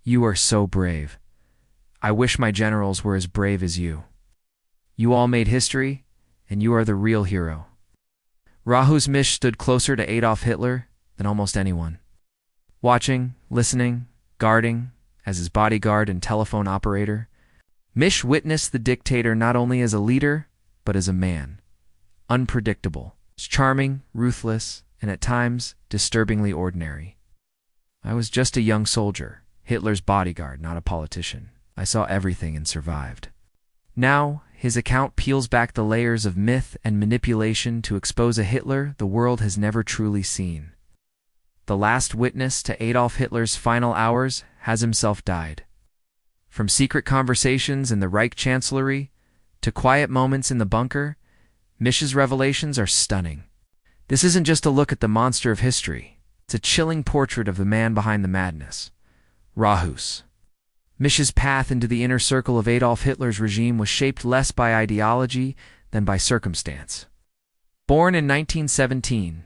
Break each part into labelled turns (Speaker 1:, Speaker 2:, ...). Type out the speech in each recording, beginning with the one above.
Speaker 1: You are so brave. I wish my generals were as brave as you. You all made history, and you are the real hero." Rokus Mish stood closer to Adolf Hitler than almost anyone. Watching, listening, guarding, as his bodyguard and telephone operator, Mish witnessed the dictator not only as a leader, but as a man. Unpredictable, charming, ruthless, and at times disturbingly ordinary. "I was just a young soldier, Hitler's bodyguard, not a politician. I saw everything and survived." Now, his account peels back the layers of myth and manipulation to expose a Hitler the world has never truly seen. The last witness to Adolf Hitler's final hours has himself died. From secret conversations in the Reich Chancellery to quiet moments in the bunker, Mish's revelations are stunning. This isn't just a look at the monster of history. It's a chilling portrait of the man behind the madness, Rokus. Mish's path into the inner circle of Adolf Hitler's regime was shaped less by ideology than by circumstance. Born in 1917,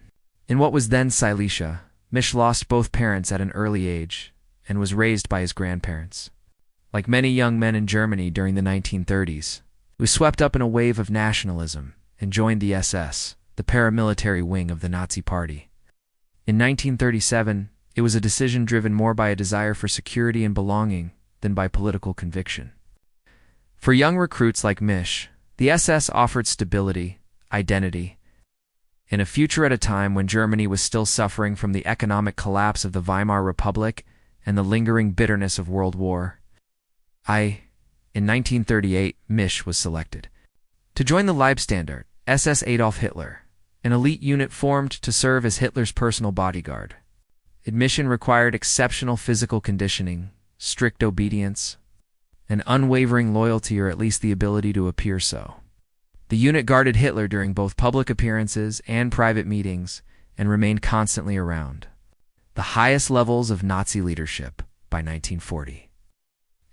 Speaker 1: in what was then Silesia, Mish lost both parents at an early age and was raised by his grandparents. Like many young men in Germany during the 1930s, he was swept up in a wave of nationalism and joined the SS, the paramilitary wing of the Nazi Party. In 1937, it was a decision driven more by a desire for security and belonging than by political conviction. For young recruits like Mish, the SS offered stability, identity, and a future at a time when Germany was still suffering from the economic collapse of the Weimar Republic and the lingering bitterness of World War I. In 1938, Mish was selected to join the Leibstandard, SS Adolf Hitler, an elite unit formed to serve as Hitler's personal bodyguard. Admission required exceptional physical conditioning, strict obedience, and unwavering loyalty, or at least the ability to appear so. The unit guarded Hitler during both public appearances and private meetings and remained constantly around the highest levels of Nazi leadership by 1940.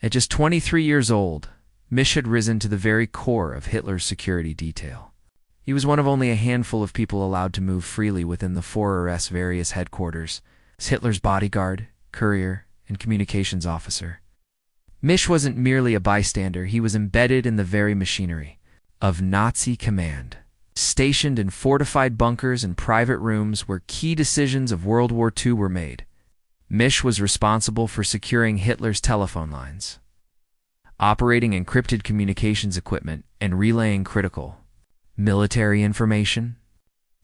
Speaker 1: At just 23 years old, Mish had risen to the very core of Hitler's security detail. He was one of only a handful of people allowed to move freely within the Führer's various headquarters as Hitler's bodyguard, courier, and communications officer. Mish wasn't merely a bystander, he was embedded in the very machinery of Nazi command, stationed in fortified bunkers and private rooms where key decisions of World War II were made. Mish was responsible for securing Hitler's telephone lines, operating encrypted communications equipment, and relaying critical military information.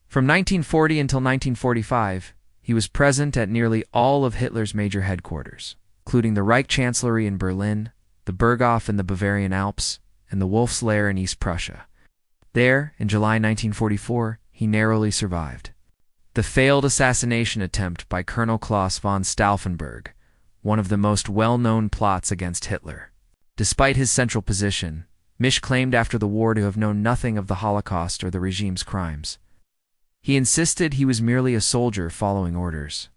Speaker 1: From 1940 until 1945, he was present at nearly all of Hitler's major headquarters, including the Reich Chancellery in Berlin, the Berghof in the Bavarian Alps, and the Wolf's Lair in East Prussia. There, in July 1944, he narrowly survived the failed assassination attempt by Colonel Klaus von Stauffenberg, one of the most well-known plots against Hitler. Despite his central position, Mish claimed after the war to have known nothing of the Holocaust or the regime's crimes. He insisted he was merely a soldier following orders.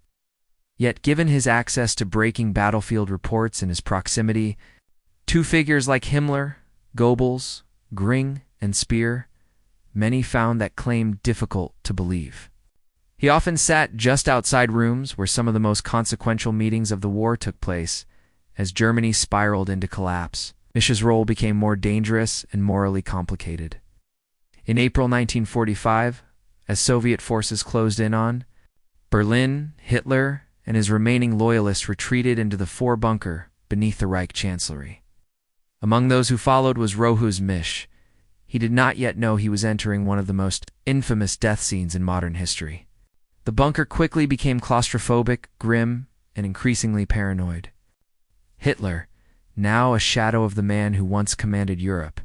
Speaker 1: Yet, given his access to breaking battlefield reports and his proximity to figures like Himmler, Goebbels, Göring, and Speer, many found that claim difficult to believe. He often sat just outside rooms where some of the most consequential meetings of the war took place. As Germany spiraled into collapse, Mish's role became more dangerous and morally complicated. In April 1945, as Soviet forces closed in on Berlin, Hitler and his remaining loyalists retreated into the Four Bunker beneath the Reich Chancellery. Among those who followed was Rokus Mish. He did not yet know he was entering one of the most infamous death scenes in modern history. The bunker quickly became claustrophobic, grim, and increasingly paranoid. Hitler, now a shadow of the man who once commanded Europe,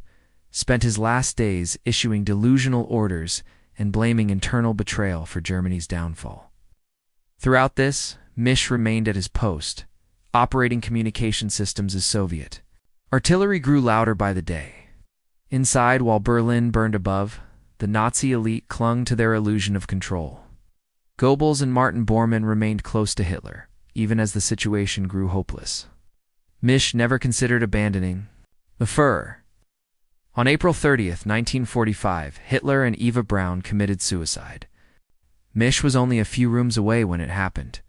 Speaker 1: spent his last days issuing delusional orders and blaming internal betrayal for Germany's downfall. Throughout this, Mish remained at his post, operating communication systems as Soviet. Artillery grew louder by the day. Inside, while Berlin burned above, the Nazi elite clung to their illusion of control. Goebbels and Martin Bormann remained close to Hitler, even as the situation grew hopeless. Mish never considered abandoning the Führer. On April 30th, 1945, Hitler and Eva Braun committed suicide. Mish was only a few rooms away when it happened.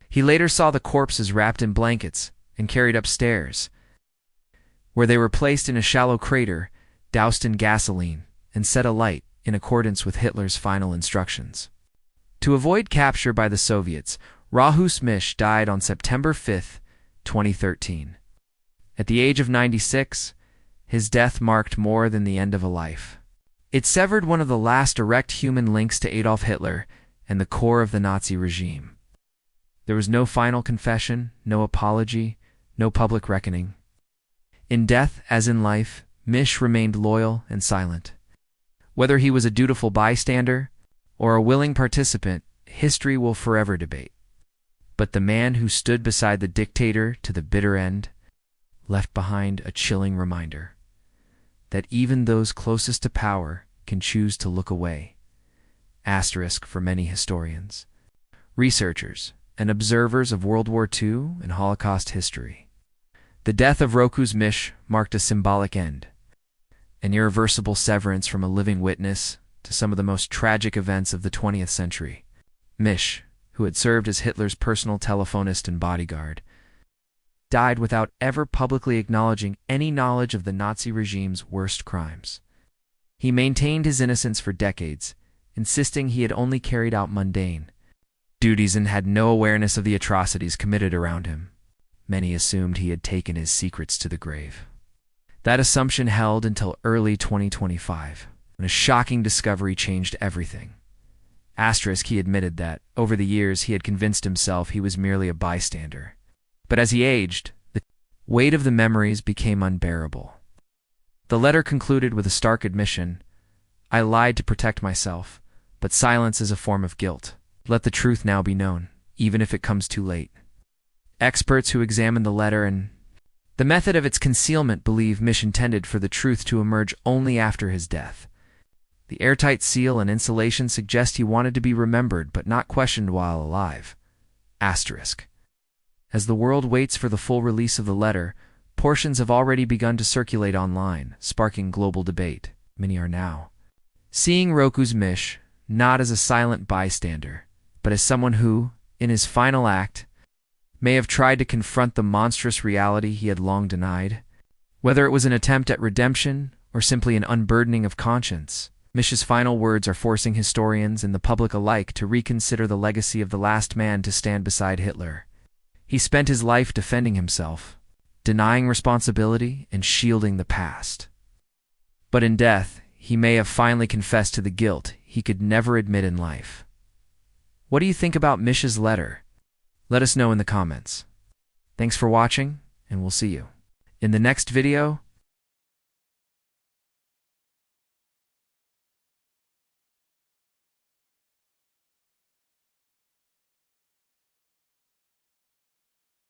Speaker 1: He later saw the corpses wrapped in blankets, and carried upstairs, where they were placed in a shallow crater, doused in gasoline, and set alight in accordance with Hitler's final instructions. To avoid capture by the Soviets, Rokus Mish died on September 5, 2013. At the age of 96, his death marked more than the end of a life. It severed one of the last direct human links to Adolf Hitler and the core of the Nazi regime. There was no final confession, no apology, no public reckoning. In death, as in life, Mish remained loyal and silent. Whether he was a dutiful bystander or a willing participant, history will forever debate. But the man who stood beside the dictator to the bitter end left behind a chilling reminder that even those closest to power can choose to look away. Asterisk for many historians, researchers, and observers of World War II and Holocaust history. The death of Rokus Mish marked a symbolic end, an irreversible severance from a living witness to some of the most tragic events of the 20th century. Mish, who had served as Hitler's personal telephonist and bodyguard, died without ever publicly acknowledging any knowledge of the Nazi regime's worst crimes. He maintained his innocence for decades, insisting he had only carried out mundane duties and had no awareness of the atrocities committed around him. Many assumed he had taken his secrets to the grave. That assumption held until early 2025, when a shocking discovery changed everything. Asterisk, he admitted that, over the years, he had convinced himself he was merely a bystander. But as he aged, the weight of the memories became unbearable. The letter concluded with a stark admission: "I lied to protect myself, but silence is a form of guilt. Let the truth now be known, even if it comes too late." Experts who examined the letter and the method of its concealment believe Mish intended for the truth to emerge only after his death. The airtight seal and insulation suggest he wanted to be remembered but not questioned while alive. Asterisk. As the world waits for the full release of the letter, portions have already begun to circulate online, sparking global debate. Many are now seeing Rokus Mish not as a silent bystander, but as someone who, in his final act, may have tried to confront the monstrous reality he had long denied. Whether it was an attempt at redemption or simply an unburdening of conscience, Mish's final words are forcing historians and the public alike to reconsider the legacy of the last man to stand beside Hitler. He spent his life defending himself, denying responsibility and shielding the past. But in death, he may have finally confessed to the guilt he could never admit in life. What do you think about Mish's letter? Let us know in the comments. Thanks for watching, and we'll see you in the next video.